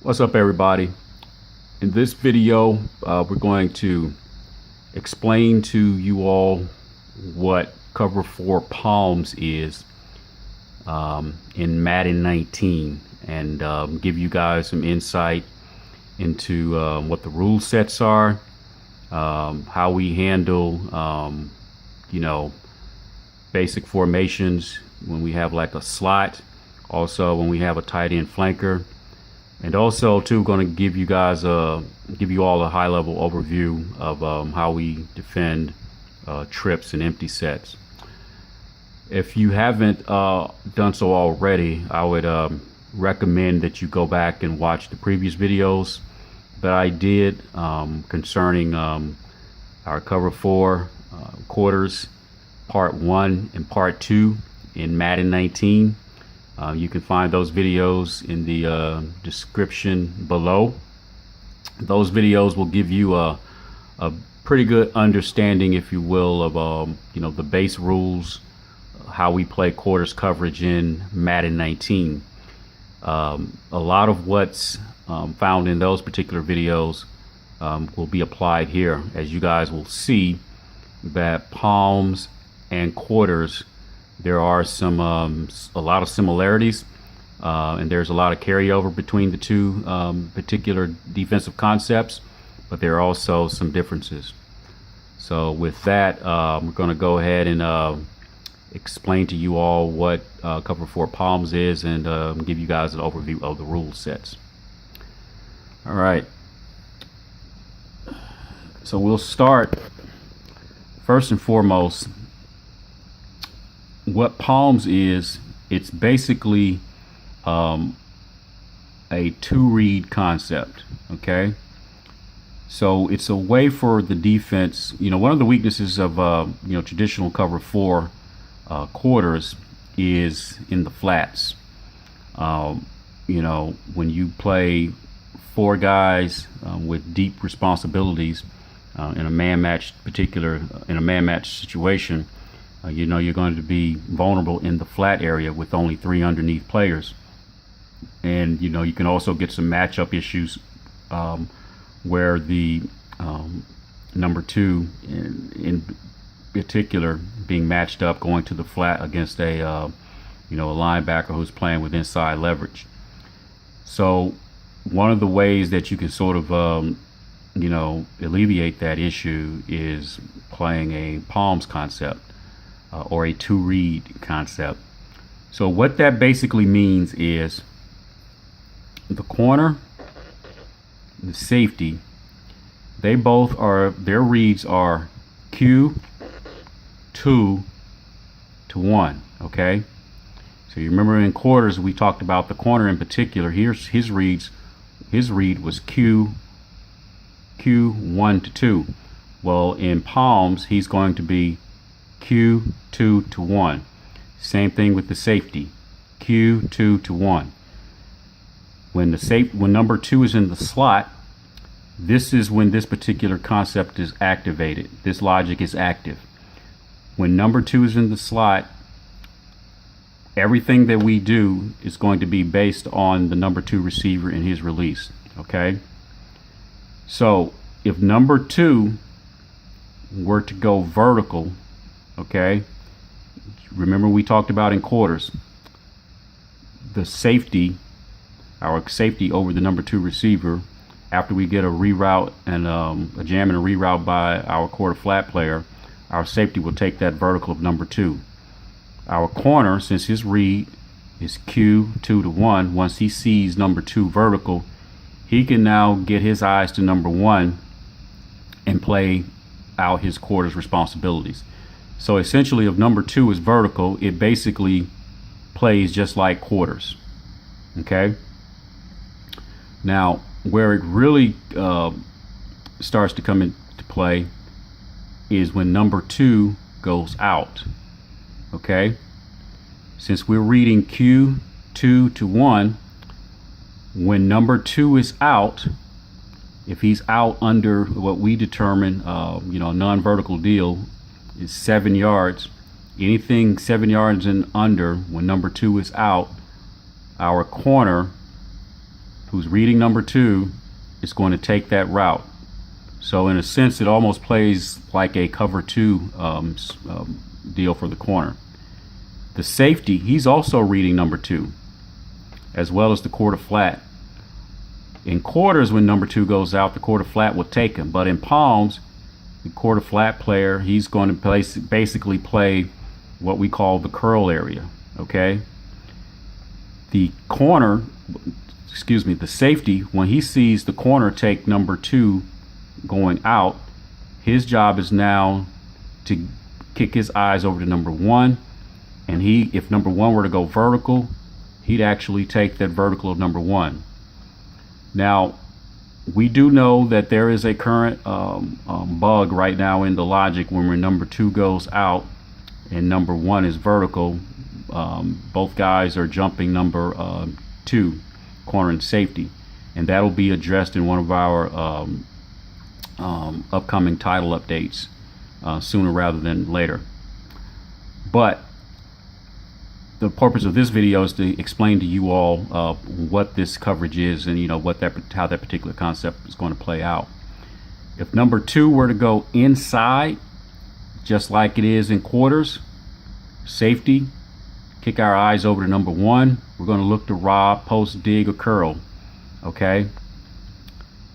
What's up, everybody? In this video, we're going to explain to you all what cover 4 palms is in Madden 19 and give you guys some insight into what the rule sets are, how we handle basic formations when we have like a slot, also when we have a tight end flanker. And also, too, going to give you guys give you all a high-level overview of how we defend trips and empty sets. If you haven't done so already, I would recommend that you go back and watch the previous videos that I did concerning our cover 4 quarters, part 1 and part 2 in Madden 19. You can find those videos in the description below. Those videos will give you a pretty good understanding, if you will, of the base rules, how we play quarters coverage in Madden 19. A lot of what's found in those particular videos will be applied here, as you guys will see that palms and quarters, there are a lot of similarities, and there's a lot of carryover between the two particular defensive concepts, but there are also some differences. So with that, we're going to go ahead and explain to you all what cover 4 palms is, and give you guys an overview of the rule sets. All right. So we'll start first and foremost. What palms is, it's basically a 2-read concept. Okay, so it's a way for the defense. One of the weaknesses of traditional cover 4 quarters is in the flats. When you play 4 guys with deep responsibilities in a man match situation, you're going to be vulnerable in the flat area with only 3 underneath players. And you can also get some matchup issues where the number 2 in particular being matched up going to the flat against a linebacker who's playing with inside leverage. So one of the ways that you can sort of alleviate that issue is playing a palms concept, or a 2-read concept. So what that basically means is the corner, the safety, their reads are Q2 to 1. Okay, so you remember in quarters we talked about the corner in particular. Here's his read was Q1 to 2. Well, in palms he's going to be Q2 to 1. Same thing with the safety, Q2 to 1. When number 2 is in the slot, this is when this particular concept is activated. This logic is active. When number 2 is in the slot, everything that we do is going to be based on the number 2 receiver and his release. Okay, so if number 2 were to go vertical, okay, remember we talked about in quarters the safety, our safety over the number 2 receiver, after we get a reroute and a jam and a reroute by our quarter flat player, our safety will take that vertical of number 2. Our corner, since his read is Q2 to 1, once he sees number 2 vertical, he can now get his eyes to number 1 and play out his quarters responsibilities. So essentially, if number 2 is vertical, it basically plays just like quarters. Okay, now where it really starts to come into play is when number 2 goes out. Okay, since we're reading Q2 to 1, when number 2 is out, if he's out under what we determine non-vertical deal is 7 yards, anything 7 yards and under, when number 2 is out, our corner who's reading number 2 is going to take that route. So in a sense, it almost plays like a cover 2 deal for the corner. The safety, he's also reading number 2, as well as the quarter flat. In quarters, when number 2 goes out, the quarter flat will take him. But in palms, the quarter flat player, he's going to basically play what we call the curl area. Okay. The corner, the safety, when he sees the corner take number 2 going out, his job is now to kick his eyes over to number 1, and if number 1 were to go vertical, he'd actually take that vertical of number 1. Now, we do know that there is a current bug right now in the logic when number 2 goes out and number 1 is vertical. Both guys are jumping number 2, corner and safety, and that'll be addressed in one of our upcoming title updates sooner rather than later. But the purpose of this video is to explain to you all what this coverage is, and how that particular concept is going to play out. If number 2 were to go inside, just like it is in quarters, safety, kick our eyes over to number 1, we're going to look to rob, post, dig, or curl. Okay.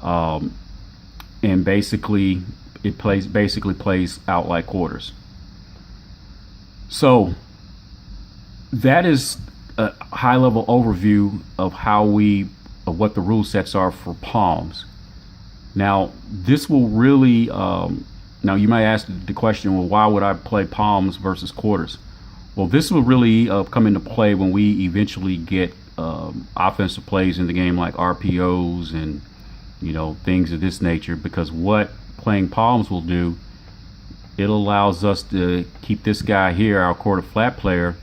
And basically it plays out like quarters. So that is a high-level overview of what the rule sets are for palms. Now, this will really now you might ask the question, well, why would I play palms versus quarters? Well, this will really come into play when we eventually get offensive plays in the game, like RPOs and things of this nature, because what playing palms will do, it allows us to keep this guy here, our quarter flat player,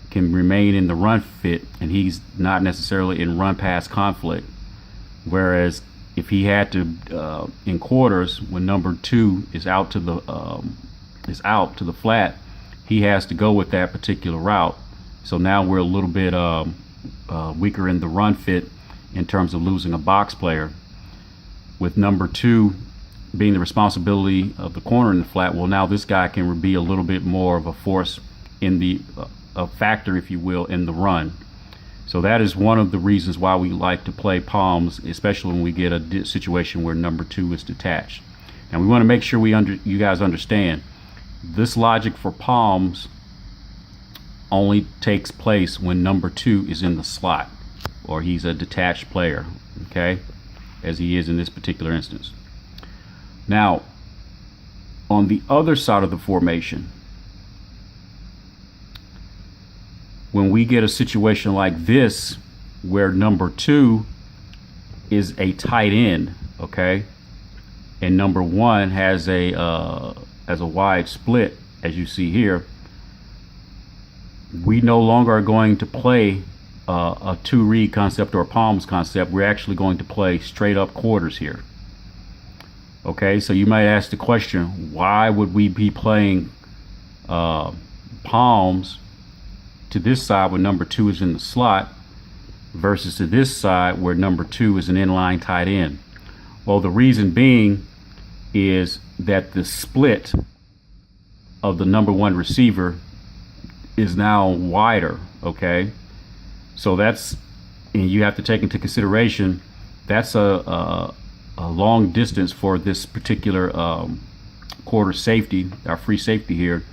can remain in the run fit, and he's not necessarily in run pass conflict. Whereas if he had to in quarters, when number 2 is out to the flat, he has to go with that particular route. So now we're a little bit weaker in the run fit in terms of losing a box player. With number 2 being the responsibility of the corner in the flat, well, now this guy can be a little bit more of a force in the a factor, if you will, in the run. So that is one of the reasons why we like to play palms, especially when we get a situation where number 2 is detached. And we want to make sure you guys understand this logic for palms only takes place when number 2 is in the slot, or he's a detached player, okay, as he is in this particular instance. Now, on the other side of the formation, when we get a situation like this where number 2 is a tight end, okay, and number 1 has a wide split, as you see here, we no longer are going to play a 2 read concept or a palms concept. We're actually going to play straight up quarters here. Okay, so you might ask the question, why would we be playing palms to this side where number 2 is in the slot versus to this side where number 2 is an inline tight end? Well, the reason being is that the split of the number 1 receiver is now wider, okay? So that's, and you have to take into consideration, that's a long distance for this particular quarter safety, our free safety here,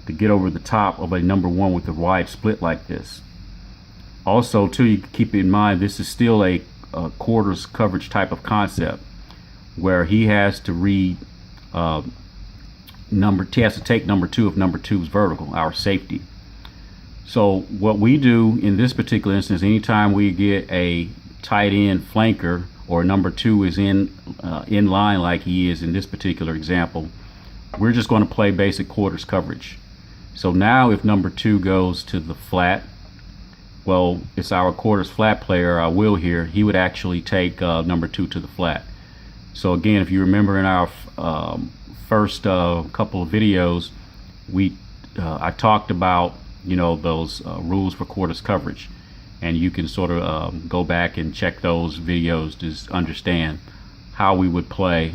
to get over the top of a number 1 with a wide split like this. Also, too, you keep in mind, this is still a quarters coverage type of concept where he has to read he has to take number 2 if number 2 is vertical, our safety. So what we do in this particular instance, anytime we get a tight end flanker or number 2 is in line like he is in this particular example, we're just going to play basic quarters coverage. So now if number 2 goes to the flat, well, it's our quarters flat player, our Will here, he would actually take number 2 to the flat. So again, if you remember in our first couple of videos, I talked about those rules for quarters coverage. and you can sort of go back and check those videos to understand how we would play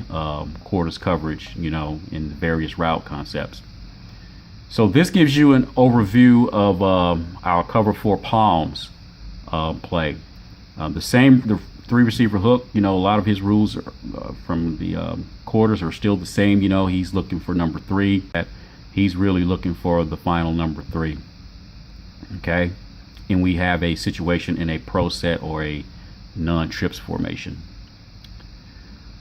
quarters coverage, you know, in various route concepts. So this gives you an overview of our cover four palms play. The three receiver hook, you know, a lot of his rules from the quarters are still the same. You know, he's looking for number 3. He's really looking for the final number 3. Okay, and we have a situation in a pro set or a non-trips formation.